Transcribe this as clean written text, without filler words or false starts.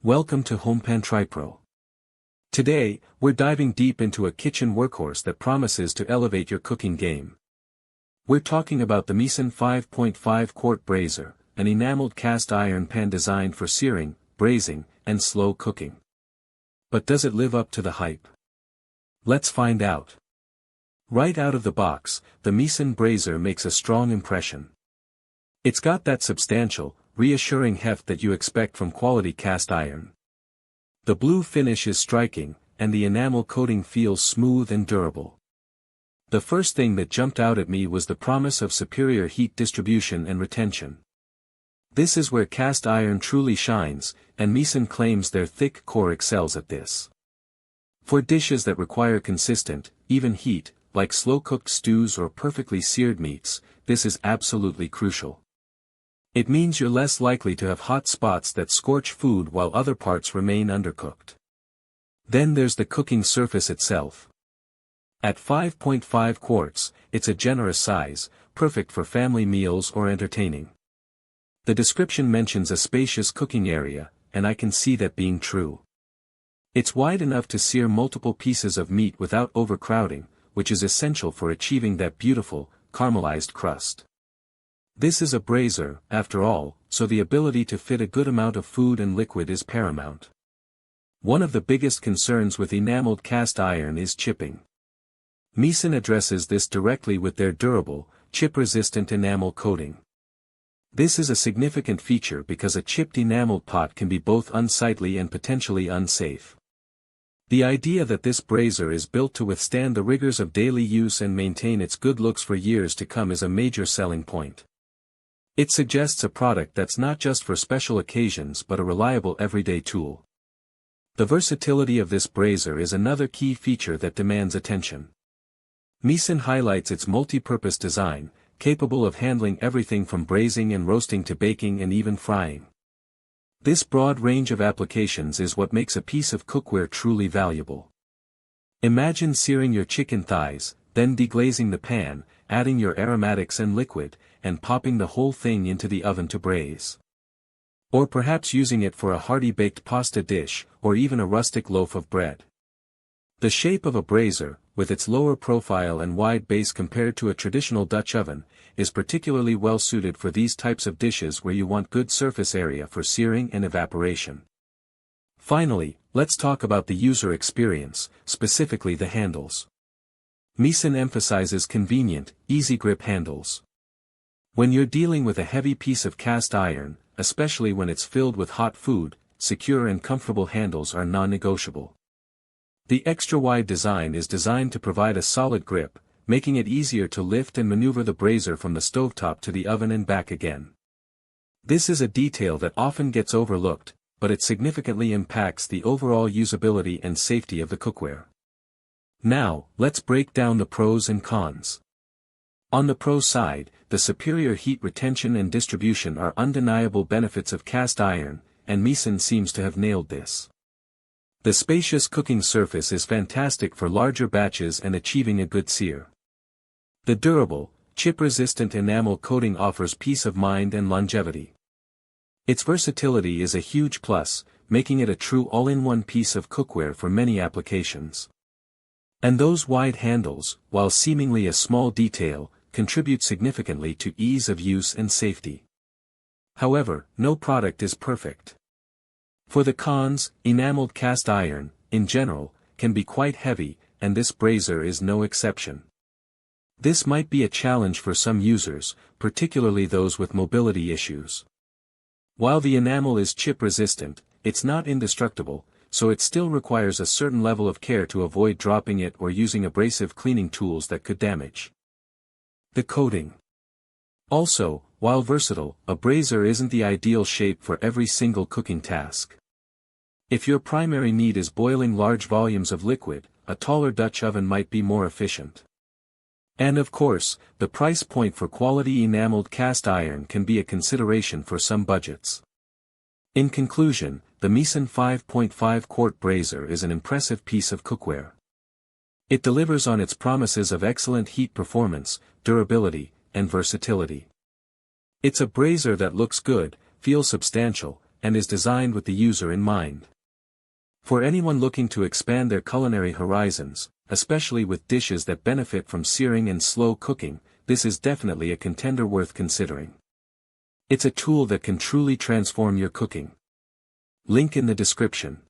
Welcome to HomePan TriPro. Today, we're diving deep into a kitchen workhorse that promises to elevate your cooking game. We're talking about the Misen 5.5 quart Braiser, an enameled cast iron pan designed for searing, braising, and slow cooking. But does it live up to the hype? Let's find out. Right out of the box, the Misen Braiser makes a strong impression. It's got that substantial, reassuring heft that you expect from quality cast iron. The blue finish is striking, and the enamel coating feels smooth and durable. The first thing that jumped out at me was the promise of superior heat distribution and retention. This is where cast iron truly shines, and Misen claims their thick core excels at this. For dishes that require consistent, even heat, like slow-cooked stews or perfectly seared meats, this is absolutely crucial. It means you're less likely to have hot spots that scorch food while other parts remain undercooked. Then there's the cooking surface itself. At 5.5 quarts, it's a generous size, perfect for family meals or entertaining. The description mentions a spacious cooking area, and I can see that being true. It's wide enough to sear multiple pieces of meat without overcrowding, which is essential for achieving that beautiful, caramelized crust. This is a braiser, after all, so the ability to fit a good amount of food and liquid is paramount. One of the biggest concerns with enameled cast iron is chipping. Misen addresses this directly with their durable, chip-resistant enamel coating. This is a significant feature because a chipped enameled pot can be both unsightly and potentially unsafe. The idea that this braiser is built to withstand the rigors of daily use and maintain its good looks for years to come is a major selling point. It suggests a product that's not just for special occasions but a reliable everyday tool. The versatility of this braiser is another key feature that demands attention. Misen highlights its multi-purpose design, capable of handling everything from braising and roasting to baking and even frying. This broad range of applications is what makes a piece of cookware truly valuable. Imagine searing your chicken thighs, then deglazing the pan, adding your aromatics and liquid, and popping the whole thing into the oven to braise. Or perhaps using it for a hearty baked pasta dish, or even a rustic loaf of bread. The shape of a braiser, with its lower profile and wide base compared to a traditional Dutch oven, is particularly well suited for these types of dishes where you want good surface area for searing and evaporation. Finally, let's talk about the user experience, specifically the handles. Misen emphasizes convenient, easy-grip handles. When you're dealing with a heavy piece of cast iron, especially when it's filled with hot food, secure and comfortable handles are non-negotiable. The extra-wide design is designed to provide a solid grip, making it easier to lift and maneuver the braiser from the stovetop to the oven and back again. This is a detail that often gets overlooked, but it significantly impacts the overall usability and safety of the cookware. Now, let's break down the pros and cons. On the pro side, the superior heat retention and distribution are undeniable benefits of cast iron, and Misen seems to have nailed this. The spacious cooking surface is fantastic for larger batches and achieving a good sear. The durable, chip-resistant enamel coating offers peace of mind and longevity. Its versatility is a huge plus, making it a true all-in-one piece of cookware for many applications. And those wide handles, while seemingly a small detail, contribute significantly to ease of use and safety. However, no product is perfect. For the cons, enameled cast iron, in general, can be quite heavy, and this braiser is no exception. This might be a challenge for some users, particularly those with mobility issues. While the enamel is chip-resistant, it's not indestructible, so it still requires a certain level of care to avoid dropping it or using abrasive cleaning tools that could damage the coating. Also, while versatile, a braiser isn't the ideal shape for every single cooking task. If your primary need is boiling large volumes of liquid, a taller Dutch oven might be more efficient. And of course, the price point for quality enameled cast iron can be a consideration for some budgets. In conclusion, the Misen 5.5 quart Braiser is an impressive piece of cookware. It delivers on its promises of excellent heat performance, durability, and versatility. It's a braiser that looks good, feels substantial, and is designed with the user in mind. For anyone looking to expand their culinary horizons, especially with dishes that benefit from searing and slow cooking, this is definitely a contender worth considering. It's a tool that can truly transform your cooking. Link in the description.